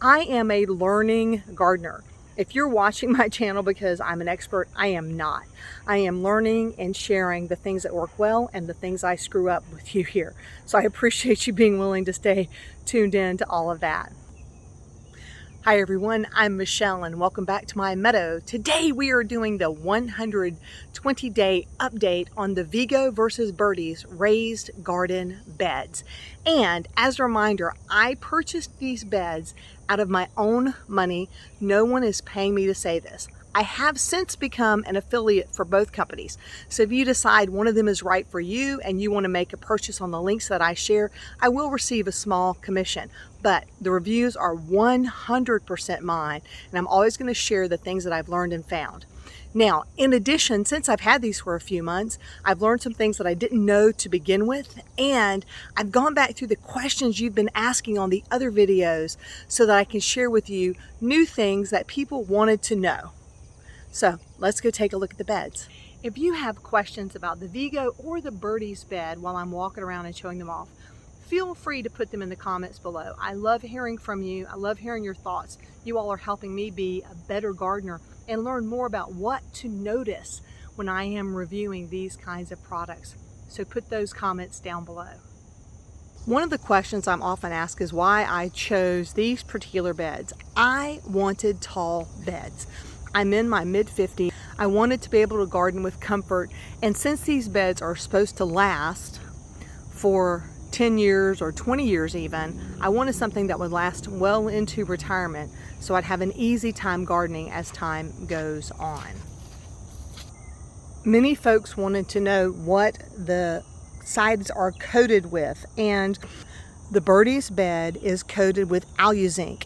I am a learning gardener. If you're watching my channel because I'm an expert, I am not. I am learning and sharing the things that work well and the things I screw up with you here. So I appreciate you being willing to stay tuned in to all of that. Hi everyone, I'm Michelle and welcome back to my Meadow. Today we are doing the 120-day update on the Vego versus Birdies Raised Garden Beds. And as a reminder, I purchased these beds out of my own money. No one is paying me to say this. I have since become an affiliate for both companies. So if you decide one of them is right for you and you want to make a purchase on the links that I share, I will receive a small commission. But the reviews are 100% mine, and I'm always going to share the things that I've learned and found. Now, in addition, since I've had these for a few months, I've learned some things that I didn't know to begin with, and I've gone back through the questions you've been asking on the other videos so that I can share with you new things that people wanted to know. So let's go take a look at the beds. If you have questions about the Vego or the Birdies bed while I'm walking around and showing them off, feel free to put them in the comments below. I love hearing from you. I love hearing your thoughts. You all are helping me be a better gardener and learn more about what to notice when I am reviewing these kinds of products. So put those comments down below. One of the questions I'm often asked is why I chose these particular beds. I wanted tall beds. I'm in my mid-50s. I wanted to be able to garden with comfort, and since these beds are supposed to last for 10 years or 20 years even, I wanted something that would last well into retirement so I'd have an easy time gardening as time goes on. Many folks wanted to know what the sides are coated with, and the Birdies bed is coated with Alu-Zinc,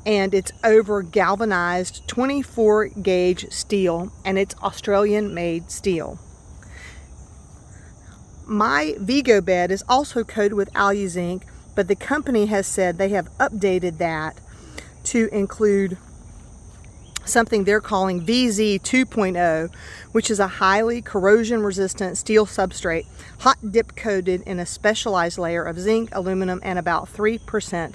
and it's over galvanized 24 gauge steel, and it's Australian made steel. My Vego bed is also coated with Alu-Zinc, but the company has said they have updated that to include something they're calling VZ 2.0, which is a highly corrosion resistant steel substrate, hot dip coated in a specialized layer of zinc, aluminum, and about 3%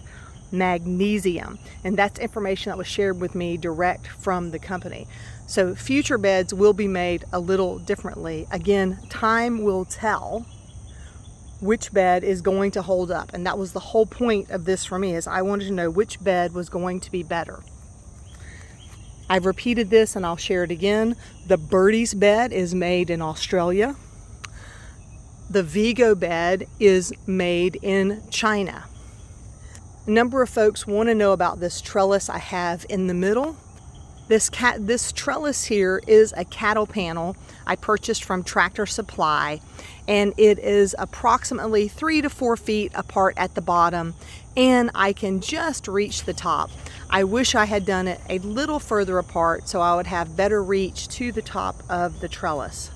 magnesium. And that's information that was shared with me direct from the company. So future beds will be made a little differently. Again, time will tell which bed is going to hold up. And that was the whole point of this for me, is I wanted to know which bed was going to be better. I've repeated this and I'll share it again. The Birdies bed is made in Australia. The Vego bed is made in China. A number of folks want to know about this trellis I have in the middle. This trellis here is a cattle panel I purchased from Tractor Supply, and it is approximately 3 to 4 feet apart at the bottom, and I can just reach the top. I wish I had done it a little further apart so I would have better reach to the top of the trellis.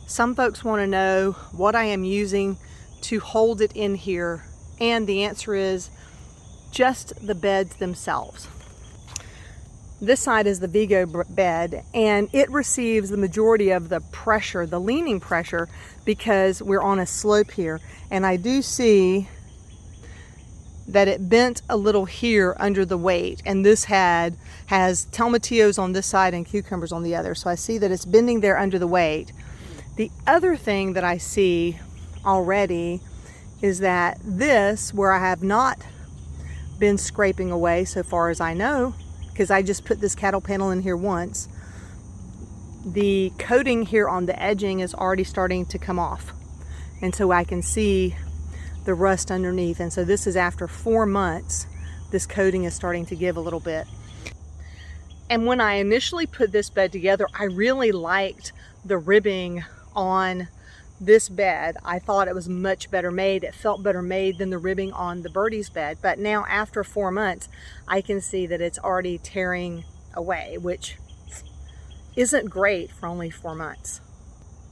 Some folks want to know what I am using to hold it in here, and the answer is just the beds themselves. This side is the Vego bed, and it receives the majority of the pressure, the leaning pressure, because we're on a slope here. And I do see that it bent a little here under the weight, and this has tomatillos on this side and cucumbers on the other. So I see that it's bending there under the weight. The other thing that I see already is that this, where I have not been scraping away so far as I know, because I just put this cattle panel in here once, the coating here on the edging is already starting to come off, and so I can see the rust underneath. And so this is after 4 months, this coating is starting to give a little bit. And when I initially put this bed together, I really liked the ribbing on this bed. I thought it was much better made. It felt better made than the ribbing on the Birdies bed. But now after 4 months, I can see that it's already tearing away, which isn't great for only 4 months.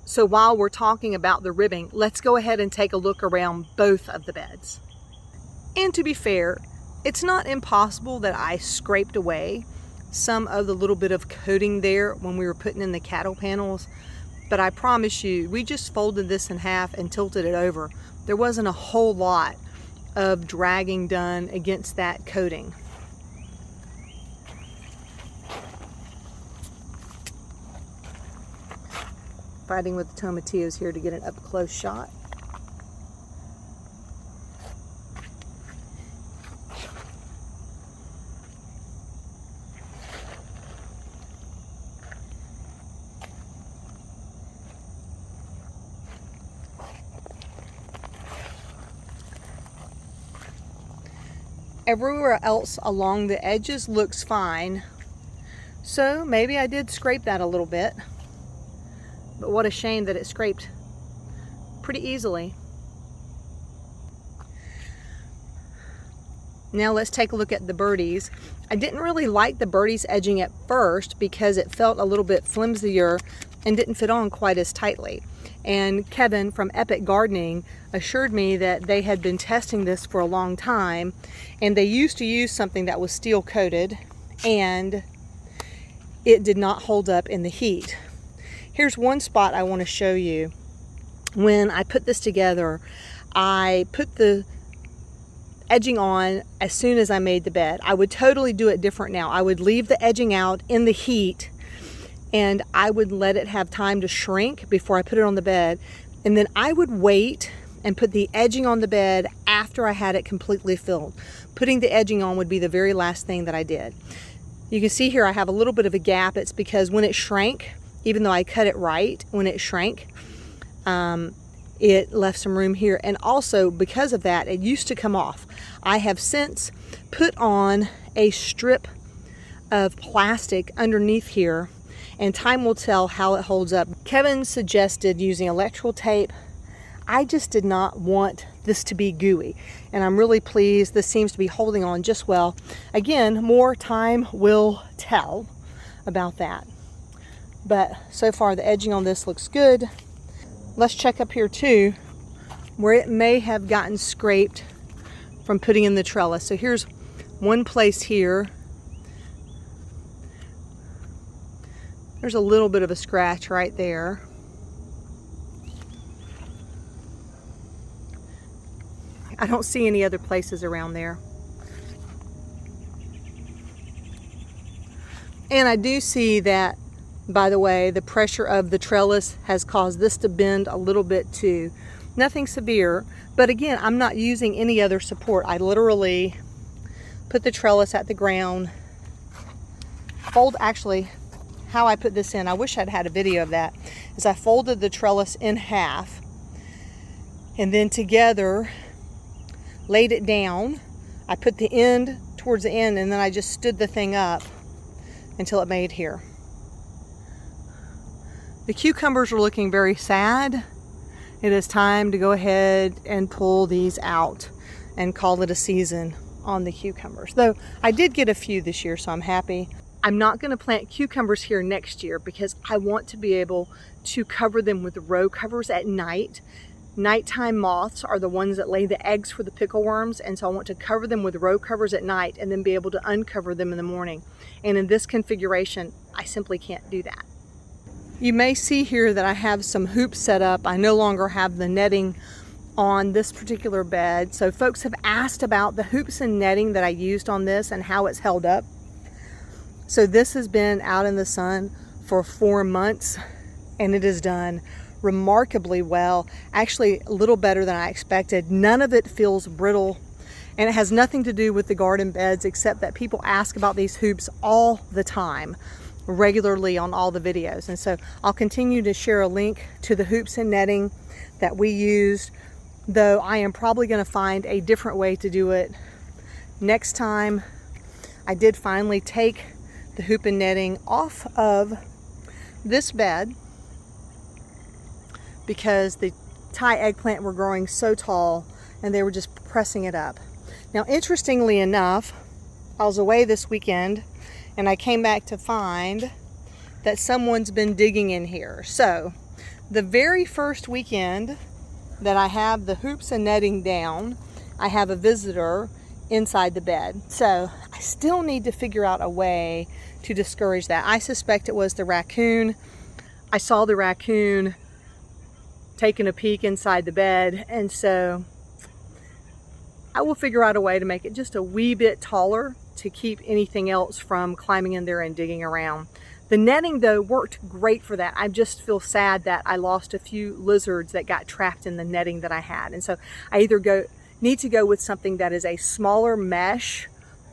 So while we're talking about the ribbing, let's go ahead and take a look around both of the beds. And to be fair, it's not impossible that I scraped away some of the little bit of coating there when we were putting in the cattle panels. But I promise you, we just folded this in half and tilted it over. There wasn't a whole lot of dragging done against that coating. Fighting with the tomatillos here to get an up-close shot. Everywhere else along the edges looks fine, so maybe I did scrape that a little bit, but what a shame that it scraped pretty easily. Now let's take a look at the birdies. I didn't really like the birdies edging at first because it felt a little bit flimsier and didn't fit on quite as tightly. And Kevin from Epic Gardening assured me that they had been testing this for a long time, and they used to use something that was steel coated and it did not hold up in the heat. Here's one spot I want to show you. When I put this together, I put the edging on as soon as I made the bed. I would totally do it different now. I would leave the edging out in the heat and I would let it have time to shrink before I put it on the bed. And then I would wait and put the edging on the bed after I had it completely filled. Putting the edging on would be the very last thing that I did. You can see here I have a little bit of a gap. It's because when it shrank, even though I cut it right, when it shrank, it left some room here. And also because of that, it used to come off. I have since put on a strip of plastic underneath here, and time will tell how it holds up. Kevin suggested using electrical tape. I just did not want this to be gooey, and I'm really pleased. This seems to be holding on just well. Again, more time will tell about that. But so far the edging on this looks good. Let's check up here too, where it may have gotten scraped from putting in the trellis. So here's one place here. There's a little bit of a scratch right there. I don't see any other places around there. And I do see that, by the way, the pressure of the trellis has caused this to bend a little bit too. Nothing severe, but again, I'm not using any other support. I literally put the trellis at the ground, actually, how I put this in, I wish I'd had a video of that, is I folded the trellis in half and then together laid it down. I put the end towards the end and then I just stood the thing up until it made here. The cucumbers are looking very sad. It is time to go ahead and pull these out and call it a season on the cucumbers. Though I did get a few this year, so I'm happy. I'm not going to plant cucumbers here next year because I want to be able to cover them with row covers at night. Nighttime moths are the ones that lay the eggs for the pickle worms, and so I want to cover them with row covers at night and then be able to uncover them in the morning. And in this configuration, I simply can't do that. You may see here that I have some hoops set up. I no longer have the netting on this particular bed. So folks have asked about the hoops and netting that I used on this and how it's held up. So this has been out in the sun for 4 months and it is done remarkably well. Actually, a little better than I expected. None of it feels brittle, and it has nothing to do with the garden beds except that people ask about these hoops all the time, regularly on all the videos. And so I'll continue to share a link to the hoops and netting that we used, though I am probably going to find a different way to do it next time. I did finally take the hoop and netting off of this bed because the Thai eggplant were growing so tall and they were just pressing it up. Now, interestingly enough, I was away this weekend and I came back to find that someone's been digging in here. So the very first weekend that I have the hoops and netting down, I have a visitor inside the bed. So I still need to figure out a way to discourage that. I suspect it was the raccoon. I saw the raccoon taking a peek inside the bed, and so I will figure out a way to make it just a wee bit taller to keep anything else from climbing in there and digging around. The netting though worked great for that. I just feel sad that I lost a few lizards that got trapped in the netting that I had. And so I either need to go with something that is a smaller mesh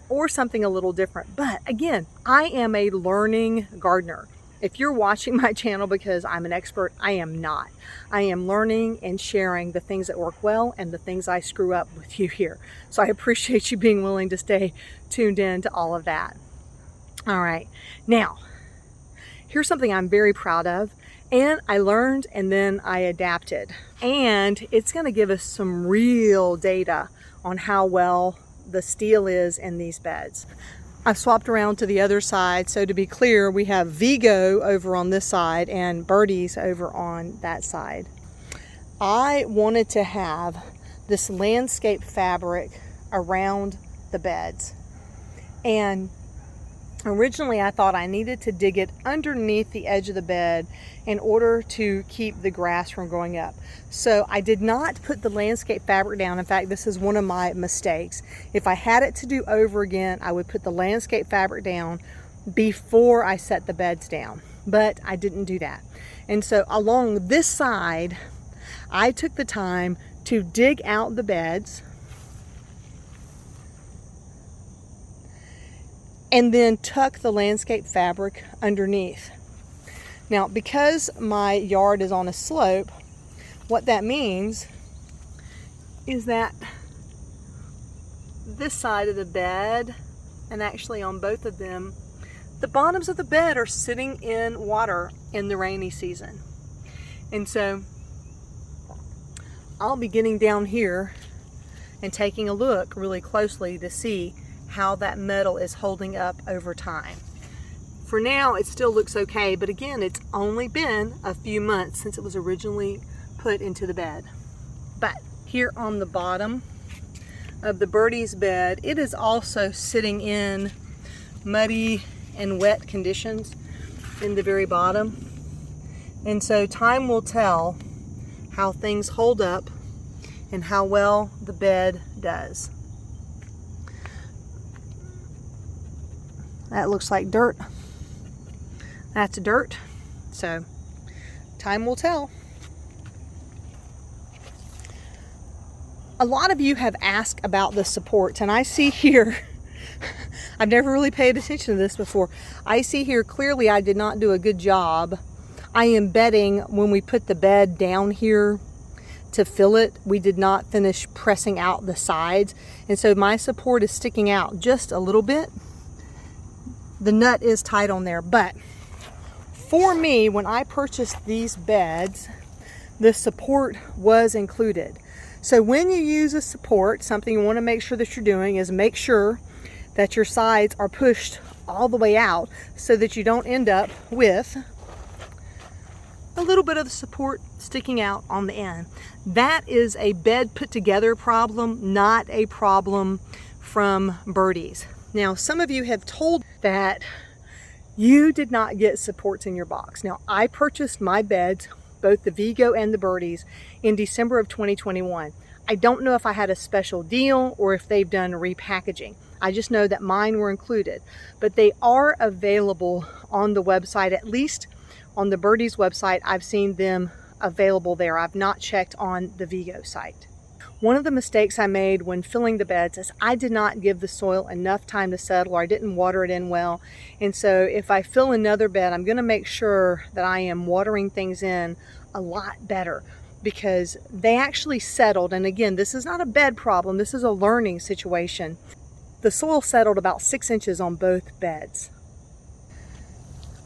or something a little different. But again, I am a learning gardener. If you're watching my channel because I'm an expert, I am not. I am learning and sharing the things that work well and the things I screw up with you here. So I appreciate you being willing to stay tuned in to all of that. All right, now, here's something I'm very proud of, and I learned and then I adapted. And it's gonna give us some real data on how well the steel is in these beds. I've swapped around to the other side, so to be clear, we have Vego over on this side and Birdies over on that side. I wanted to have this landscape fabric around the beds, and originally I thought I needed to dig it underneath the edge of the bed in order to keep the grass from growing up. So I did not put the landscape fabric down. In fact, this is one of my mistakes. If I had it to do over again, I would put the landscape fabric down before I set the beds down, but I didn't do that. And so along this side, I took the time to dig out the beds and then tuck the landscape fabric underneath. Now, because my yard is on a slope, what that means is that this side of the bed, and actually on both of them, the bottoms of the bed are sitting in water in the rainy season. And so I'll be getting down here and taking a look really closely to see how that metal is holding up over time. For now, it still looks okay, but again, it's only been a few months since it was originally put into the bed. But here on the bottom of the Birdies bed, it is also sitting in muddy and wet conditions in the very bottom. And so time will tell how things hold up and how well the bed does. That looks like dirt. That's dirt. So time will tell. A lot of you have asked about the supports, and I see here, I've never really paid attention to this before. I see here clearly I did not do a good job. I am betting when we put the bed down here to fill it, we did not finish pressing out the sides. And so my support is sticking out just a little bit. The nut is tight on there, but for me, when I purchased these beds, the support was included. So when you use a support, something you want to make sure that you're doing is make sure that your sides are pushed all the way out so that you don't end up with a little bit of the support sticking out on the end. That is a bed put together problem, not a problem from Birdies. Now, some of you have told that you did not get supports in your box. Now, I purchased my beds, both the Vego and the Birdies, in December of 2021. I don't know if I had a special deal or if they've done repackaging. I just know that mine were included, but they are available on the website. At least on the Birdies website, I've seen them available there. I've not checked on the Vego site. One of the mistakes I made when filling the beds is I did not give the soil enough time to settle, or I didn't water it in well. And so if I fill another bed, I'm going to make sure that I am watering things in a lot better, because they actually settled. And again, this is not a bed problem. This is a learning situation. The soil settled about 6 inches on both beds.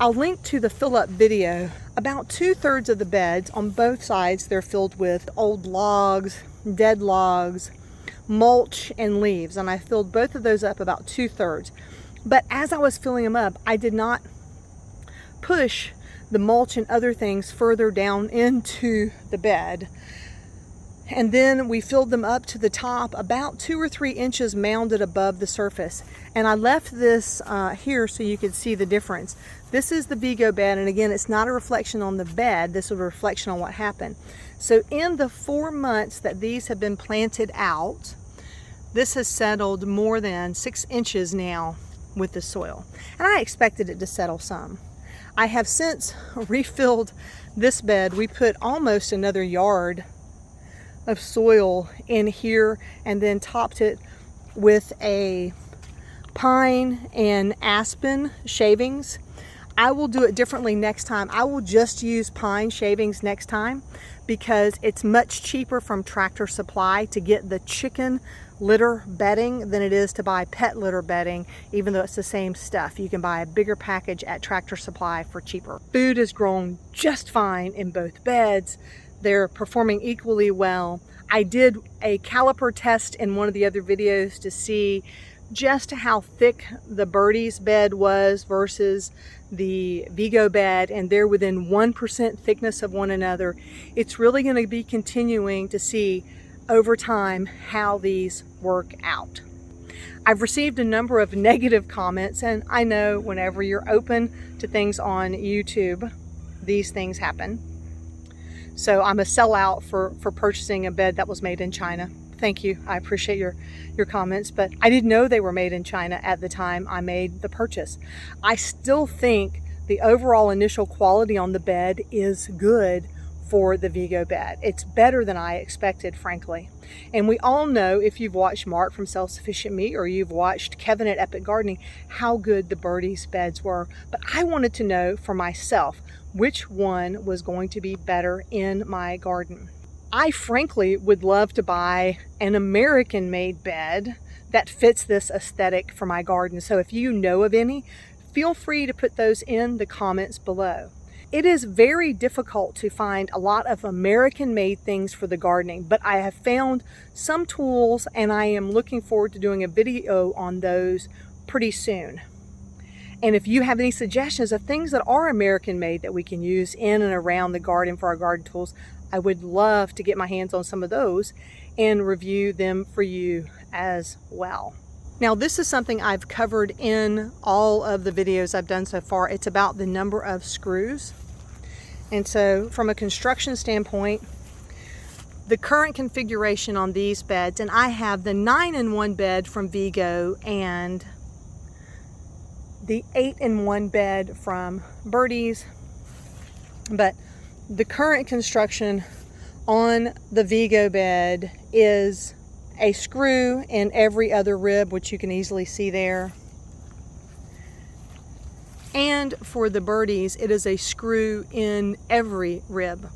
I'll link to the fill up video. About 2/3 of the beds on both sides, they're filled with old logs, dead logs, mulch, and leaves. And I filled both of those up about 2/3. But as I was filling them up, I did not push the mulch and other things further down into the bed. And then we filled them up to the top, about 2 or 3 inches mounded above the surface. And I left this here so you could see the difference. This is the Vego bed, and again, it's not a reflection on the bed, this is a reflection on what happened. So in the 4 months that these have been planted out, This has settled more than 6 inches now with the soil, and I expected it to settle some. I have since refilled this bed. We put almost another yard of soil in here and then topped it with a pine and aspen shavings. I will do it differently next time. I will just use pine shavings next time because it's much cheaper from Tractor Supply to get the chicken litter bedding than it is to buy pet litter bedding, even though it's the same stuff. You can buy a bigger package at Tractor Supply for cheaper. Food has grown just fine in both beds. They're performing equally well. I did a caliper test in one of the other videos to see just how thick the Birdies bed was versus the Vego bed, and they're within 1% thickness of one another. It's really going to be continuing to see over time how these work out. I've received a number of negative comments, and I know whenever you're open to things on YouTube, these things happen. So I'm a sellout for purchasing a bed that was made in China. Thank you. I appreciate your comments, but I didn't know they were made in China at the time I made the purchase. I still think the overall initial quality on the bed is good for the Vego bed. It's better than I expected, frankly. And we all know, if you've watched Mark from Self-Sufficient Me or you've watched Kevin at Epic Gardening, how good the Birdies beds were. But I wanted to know for myself which one was going to be better in my garden. I frankly would love to buy an American-made bed that fits this aesthetic for my garden. So if you know of any, feel free to put those in the comments below. It is very difficult to find a lot of American-made things for the gardening, but I have found some tools and I am looking forward to doing a video on those pretty soon. And if you have any suggestions of things that are American-made that we can use in and around the garden for our garden tools, I would love to get my hands on some of those and review them for you as well. Now, this is something I've covered in all of the videos I've done so far. It's about the number of screws. And so from a construction standpoint, the current configuration on these beds, and I have the 9-in-1 bed from Vego and the 8-in-1 bed from Birdies, but the current construction on the Vego bed is a screw in every other rib, which you can easily see there. And for the Birdies, it is a screw in every rib.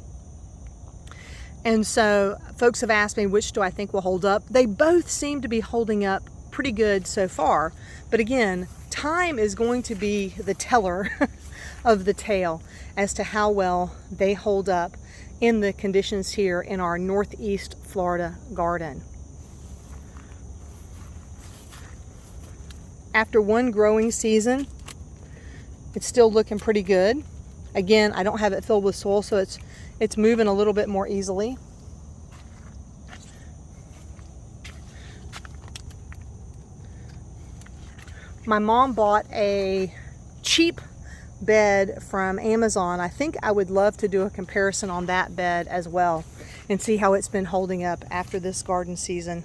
And so folks have asked me, which do I think will hold up? They both seem to be holding up pretty good so far. But again, time is going to be the teller of the tale as to how well they hold up in the conditions here in our Northeast Florida garden. After one growing season, it's still looking pretty good. Again, I don't have it filled with soil, so it's moving a little bit more easily. My mom bought a cheap bed from Amazon. I think I would love to do a comparison on that bed as well and see how it's been holding up after this garden season.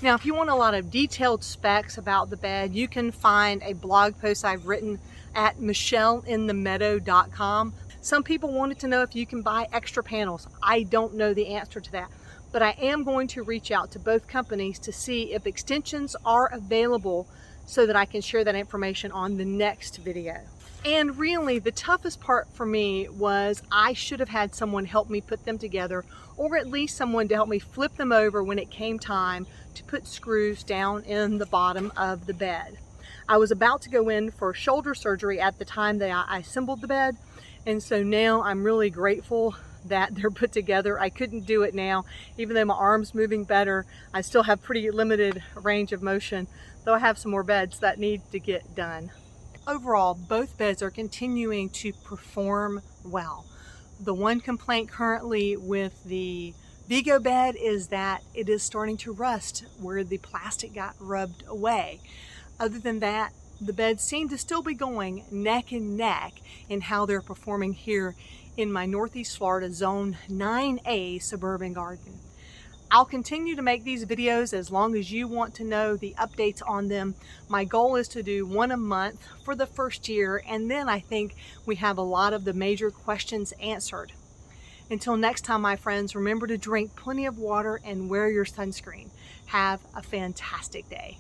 Now, if you want a lot of detailed specs about the bed, you can find a blog post I've written at michelleinthemeadow.com. Some people wanted to know if you can buy extra panels. I don't know the answer to that, but I am going to reach out to both companies to see if extensions are available so that I can share that information on the next video. And really, the toughest part for me was I should have had someone help me put them together, or at least someone to help me flip them over when it came time to put screws down in the bottom of the bed. I was about to go in for shoulder surgery at the time that I assembled the bed, and so now I'm really grateful that they're put together. I couldn't do it now. Even though my arm's moving better, I still have pretty limited range of motion, though I have some more beds that need to get done. Overall, both beds are continuing to perform well. The one complaint currently with the Vego bed is that it is starting to rust where the plastic got rubbed away. Other than that, the beds seem to still be going neck and neck in how they're performing here in my Northeast Florida Zone 9A suburban garden. I'll continue to make these videos as long as you want to know the updates on them. My goal is to do one a month for the first year, and then I think we have a lot of the major questions answered. Until next time, my friends, remember to drink plenty of water and wear your sunscreen. Have a fantastic day.